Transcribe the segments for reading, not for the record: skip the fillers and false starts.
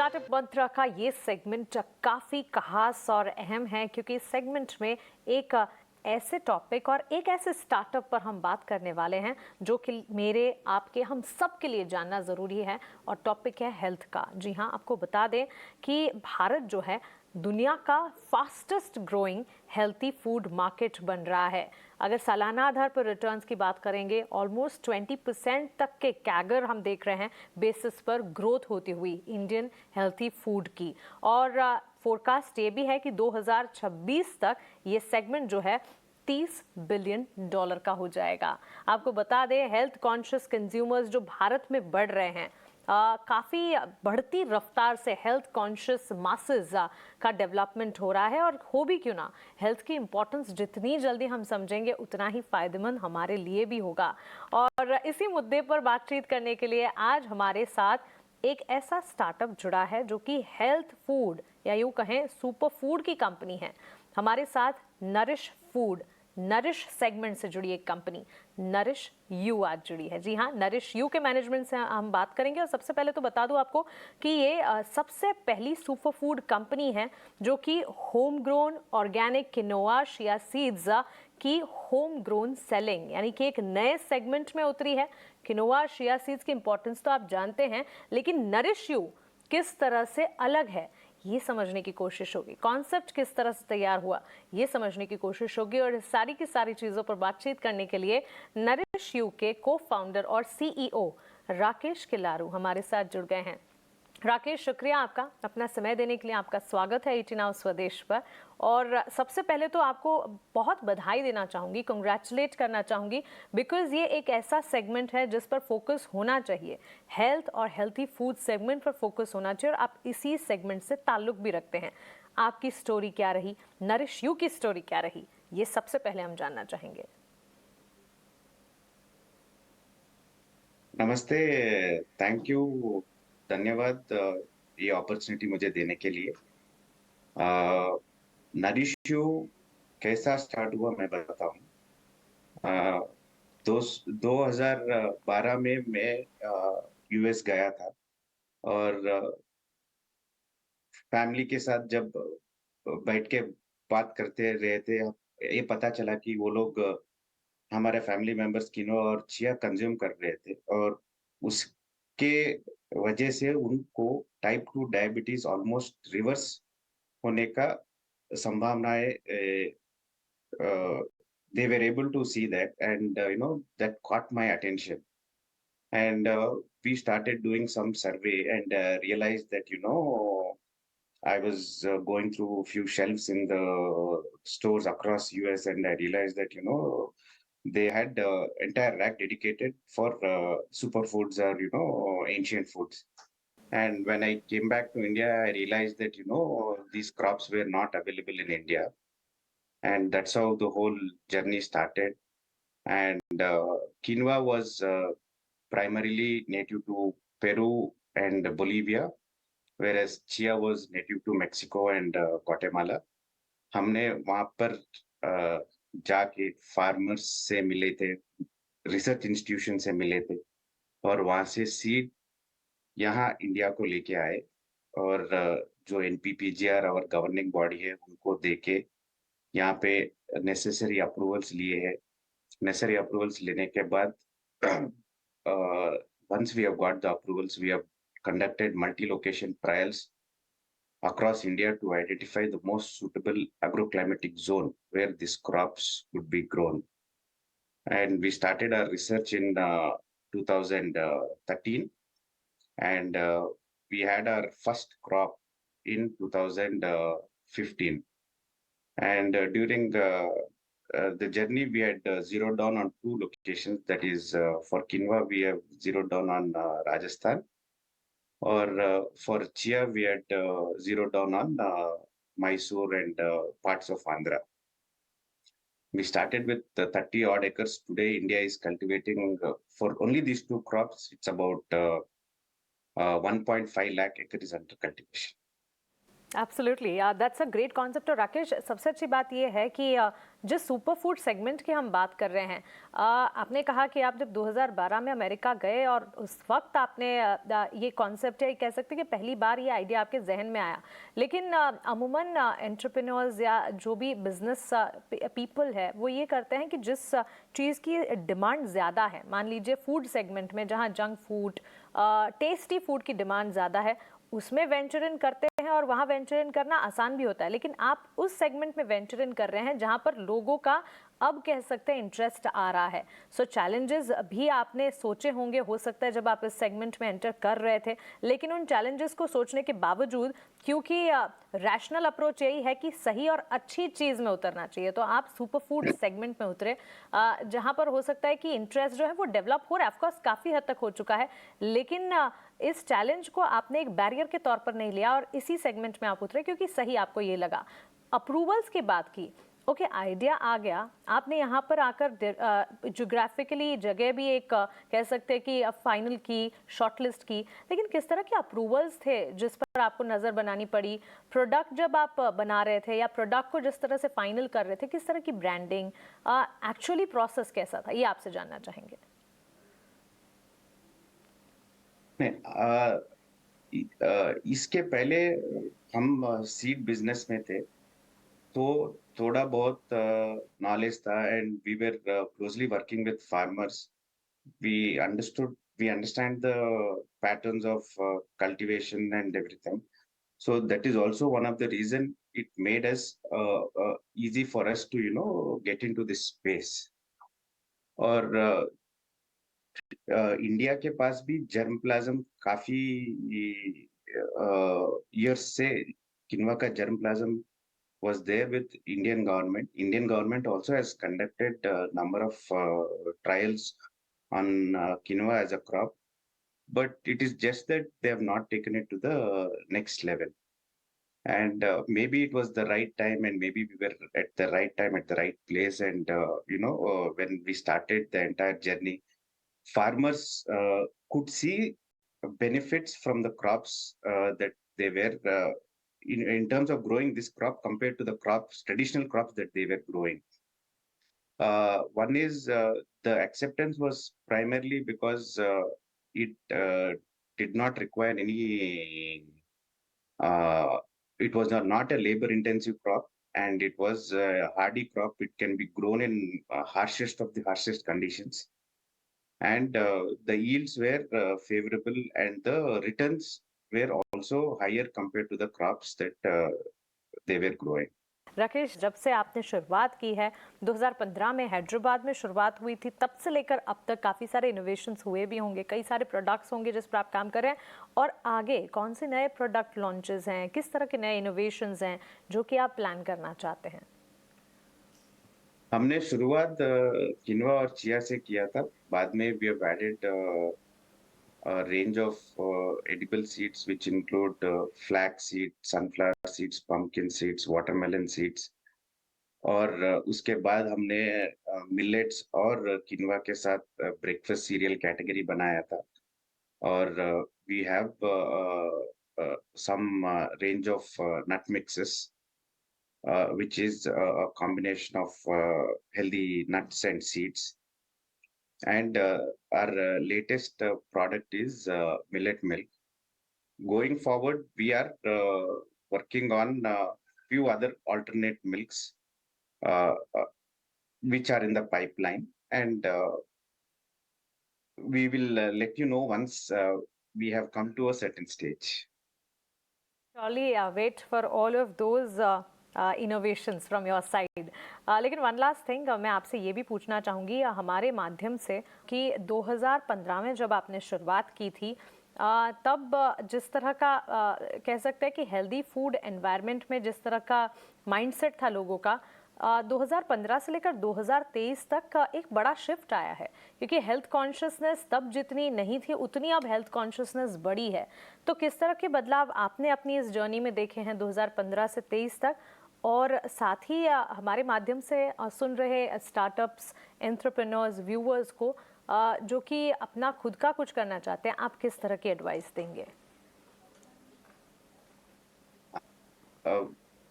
Startup मंत्रा का ये segment काफ़ी खास और अहम है क्योंकि इस सेगमेंट में एक ऐसे टॉपिक और एक ऐसे स्टार्टअप पर हम बात करने वाले हैं जो कि मेरे आपके हम सब के लिए जानना ज़रूरी है। और टॉपिक है हेल्थ का। जी हाँ, आपको बता दें कि भारत जो है दुनिया का fastest growing healthy food market बन रहा है। अगर सालाना आधार पर रिटर्न्स की बात करेंगे, ऑलमोस्ट 20% तक के कैगर हम देख रहे हैं बेसिस पर ग्रोथ होती हुई इंडियन हेल्थी फूड की। और फोरकास्ट ये भी है कि 2026 तक ये सेगमेंट जो है $30 बिलियन का हो जाएगा। आपको बता दें, हेल्थ कॉन्शियस कंज्यूमर्स जो भारत में बढ़ रहे हैं, काफ़ी बढ़ती रफ्तार से हेल्थ कॉन्शियस मासेस का डेवलपमेंट हो रहा है। और हो भी क्यों ना, हेल्थ की इंपॉर्टेंस जितनी जल्दी हम समझेंगे उतना ही फायदेमंद हमारे लिए भी होगा। और इसी मुद्दे पर बातचीत करने के लिए आज हमारे साथ एक ऐसा स्टार्टअप जुड़ा है जो कि हेल्थ फूड या यूँ कहें सुपर फूड की कंपनी है। हमारे साथ नरिश फूड, नरिश सेगमेंट से जुड़ी एक कंपनी नरिश यू आज जुड़ी है। जी हाँ, नरिश यू के मैनेजमेंट से हम बात करेंगे। और सबसे पहले तो बता दूं आपको कि ये सबसे पहली सुपर फूड कंपनी है जो कि home grown organic quinoa chia seeds की होम ग्रोन सेलिंग यानी कि एक नए सेगमेंट में उतरी है। किनोआ शिया सीड्स की इंपॉर्टेंस तो आप जानते हैं, लेकिन नरिश यू किस तरह से अलग है ये समझने की कोशिश होगी। कॉन्सेप्ट किस तरह से तैयार हुआ ये समझने की कोशिश होगी। और सारी की सारी चीज़ों पर बातचीत करने के लिए नरिश यू के को फाउंडर और सीईओ राकेश किलारू हमारे साथ जुड़ गए हैं। राकेश, शुक्रिया आपका अपना समय देने के लिए। आपका स्वागत है 18 आवर्स स्वदेश पर। और सबसे पहले तो आपको बहुत बधाई देना चाहूँगी, कंग्रेचुलेट करना चाहूँगी, बिकॉज ये एक ऐसा सेगमेंट है जिस पर फोकस होना चाहिए। हेल्थ और हेल्थी फूड सेगमेंट पर फोकस होना चाहिए और आप इसी सेगमेंट से ताल्लुक भी रखते हैं। आपकी स्टोरी क्या रही, नरिश यू की स्टोरी क्या रही, ये सबसे पहले हम जानना चाहेंगे। नमस्ते। Thank you. धन्यवाद ये अपॉर्चुनिटी मुझे देने के लिए। नरिश यू कैसा स्टार्ट हुआ मैं बताता हूँ। अ, दो 2012 में मैं यूएस गया था और फैमिली के साथ जब बैठ के बात करते रहे थे, ये पता चला कि वो लोग हमारे फैमिली मेंबर्स किनोआ और चिया कंज्यूम कर रहे थे और उसके वजह से उनको टाइप 2 डायबिटीज ऑलमोस्ट रिवर्स होने का संभावनाएं they were able to see that, and that caught my attention. And we started doing some survey and realized that I was going through a few shelves in the stores across US, and I realized that they had entire rack dedicated for superfoods or ancient foods. And when I came back to India, I realized that these crops were not available in India, and that's how the whole journey started. And quinoa was primarily native to Peru and Bolivia, whereas chia was native to Mexico and Guatemala. हमने वहाँ पर जाके farmers से मिले थे, research institution से मिले थे और वहाँ से सीड यहाँ इंडिया को लेके आए और जो एनपीपीजीआर और गवर्निंग बॉडी है उनको देके यहाँ पे नेसेसरी अप्रूवल्स लिए हैं। नेसेसरी अप्रूवल्स लेने के बाद once we have got the approvals, we have conducted multi-location trials across India to identify the most suitable agroclimatic zone where these crops could be grown. And we started our research in 2013, and we had our first crop in 2015. And during the journey, we had zeroed down on two locations. That is, for quinoa, we have zeroed down on Rajasthan, or for chia, we had zeroed down on Mysore and parts of Andhra. We started with 30 odd acres. Today, India is cultivating for only these two crops. It's about 1.5 lakh acres under cultivation. Absolutely, that's a great concept. और राकेश, सबसे अच्छी बात ये है कि जिस super food segment की हम बात कर रहे हैं, आपने कहा कि आप जब 2012 में अमेरिका गए और उस वक्त आपने ये कॉन्सेप्ट है, कह सकते हैं कि पहली बार ये आइडिया आपके जहन में आया। लेकिन अमूमन एंटरप्रेन्योर्स या जो भी बिजनेस पीपल है वो ये करते हैं कि जिस चीज़ की डिमांड ज़्यादा है, मान लीजिए फूड सेगमेंट में जहाँ जंक फूड, टेस्टी फूड की डिमांड ज़्यादा है, उसमें वेंचर इन करते हैं और वहां वेंचर इन करना आसान भी होता है। लेकिन आप उस सेगमेंट में वेंचर इन कर रहे हैं जहां पर लोगों का, अब कह सकते हैं, इंटरेस्ट आ रहा है। सो चैलेंजेस भी आपने सोचे होंगे, हो सकता है, जब आप इस सेगमेंट में एंटर कर रहे थे। लेकिन उन चैलेंजेस को सोचने के बावजूद, क्योंकि रैशनल अप्रोच यही है कि सही और अच्छी चीज में उतरना चाहिए, तो आप सुपर फूड सेगमेंट में उतरे, जहां पर हो सकता है कि इंटरेस्ट जो है वो डेवलप हो रहा है, ऑफकोर्स काफी हद तक हो चुका है। लेकिन इस चैलेंज को आपने एक बैरियर के तौर पर नहीं लिया और इसी सेगमेंट में आप उतरे क्योंकि सही आपको ये लगा। अप्रूवल्स की बात की, ओके, आइडिया आ गया, आपने यहाँ पर आकर ज्योग्राफिकली जगह भी एक कह सकते हैं कि फाइनल की, शॉर्टलिस्ट की। लेकिन किस तरह के अप्रूवल्स थे जिस पर आपको नज़र बनानी पड़ी? प्रोडक्ट जब आप बना रहे थे या प्रोडक्ट को जिस तरह से फाइनल कर रहे थे, किस तरह की ब्रांडिंग, एक्चुअली प्रोसेस कैसा था, ये आपसे जानना चाहेंगे। नहीं, इसके पहले हम सीड बिजनेस में थे, तो थोड़ा बहुत नॉलेज था, and we were closely working with farmers. We understand the patterns of cultivation and everything. So that is also one of the reason it made us easy for us to get into this space. और India के पास भी germ plasm काफी years से किनवा का germ plasm was there with Indian government. Indian government also has conducted a number of trials on quinoa as a crop, but it is just that they have not taken it to the next level. And maybe it was the right time, and maybe we were at the right time at the right place. And when we started the entire journey, farmers could see benefits from the crops that they were in terms of growing this crop compared to the crops, traditional crops that they were growing. One is the acceptance was primarily because it did not require any, uh, it was not a labor intensive crop, and it was a hardy crop. It can be grown in harshest of the harshest conditions, and the yields were favorable, and the returns were also higher compared to the crops that they were growing. Rakesh, जब से आपने शुरुआत की है, 2015 में हैदराबाद में शुरुआत हुई थी, तब से लेकर अब तक काफ़ी सारे इनोवेशंस हुए भी होंगे, कई सारे प्रोडक्ट्स होंगे जिस पर आप काम कर रहे हैं। और आगे कौन से नए प्रोडक्ट लॉन्चेस हैं, किस तरह के नए इनोवेशंस हैं जो कि आप प्लान करना चाहते हैं? हमने शुरुआत किनवा और चिया से किया था. बाद में we have added a range of edible seeds which include flax seeds, sunflower seeds, pumpkin seeds, watermelon seeds. और उसके बाद हमने मिलेट्स और किनवा के साथ ब्रेकफास्ट सीरियल कैटेगरी बनाया था. और we have some range of nut mixes, which is a combination of healthy nuts and seeds. And our latest product is millet milk. Going forward, we are working on few other alternate milks uh, uh, which are in the pipeline, and we will let you know once we have come to a certain stage. Surely wait for all of those innovations from your side. लेकिन one last thing मैं आपसे ये भी पूछना चाहूँगी हमारे माध्यम से कि 2015 में जब आपने शुरुआत की थी, तब जिस तरह का कह सकते हैं कि हेल्दी फूड एनवायरनमेंट में जिस तरह का माइंडसेट था लोगों का, 2015 से लेकर 2023 तक का एक बड़ा शिफ्ट आया है, क्योंकि हेल्थ कॉन्शियसनेस तब जितनी नहीं थी उतनी अब हेल्थ कॉन्शियसनेस बढ़ी है। तो किस तरह के बदलाव आपने अपनी इस जर्नी में देखे हैं 2015 से 23 तक? और साथ ही हमारे माध्यम से सुन रहे स्टार्टअप्स, एंटरप्रेन्योर्स, व्यूअर्स को जो कि अपना खुद का कुछ करना चाहते हैं, आप किस तरह की एडवाइस देंगे? uh,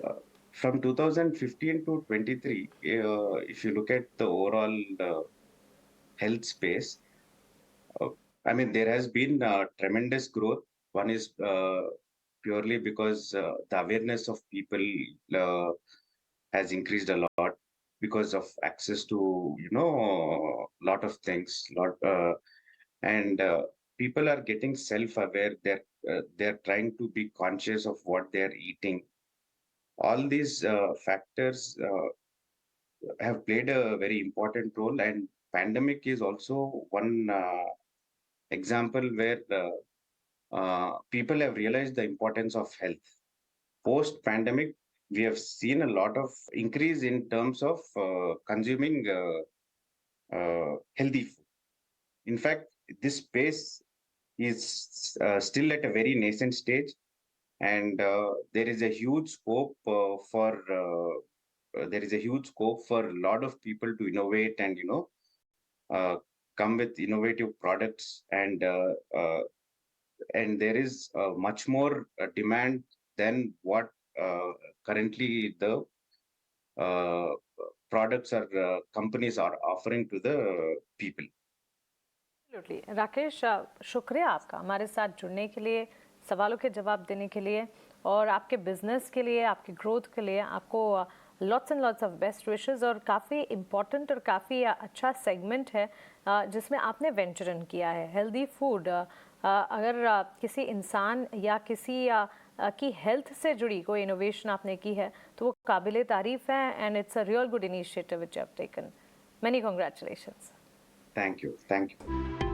uh, from 2015 to 23, if you look at the overall health space, uh, I mean, there has been tremendous growth. One is purely because the awareness of people uh, has increased a lot because of access to, lot of things, and people are getting self-aware. They're trying to be conscious of what they're eating. All these factors have played a very important role, and pandemic is also one example where people have realized the importance of health. Post pandemic, we have seen a lot of increase in terms of consuming healthy food. In fact, this space is still at a very nascent stage, and there is a huge scope there is a huge scope for a lot of people to innovate and uh, come with innovative products, and there is much more demand than what currently the uh, products or companies are offering to the people. Absolutely Rakesh, शुक्रिया आपका हमारे साथ जुड़ने के लिए, सवालों के जवाब देने के लिए, और आपके बिजनेस के लिए, आपकी ग्रोथ के लिए आपको lots and lots of best wishes. और काफ़ी इम्पोर्टेंट और काफ़ी अच्छा सेगमेंट है जिसमें आपने वेंचर इन किया है, हेल्दी फूड। अगर किसी इंसान या किसी की हेल्थ से जुड़ी कोई इनोवेशन आपने की है तो वो काबिल तारीफ़ है, and it's a real good initiative which you have taken. Many congratulations. Thank you. Thank you.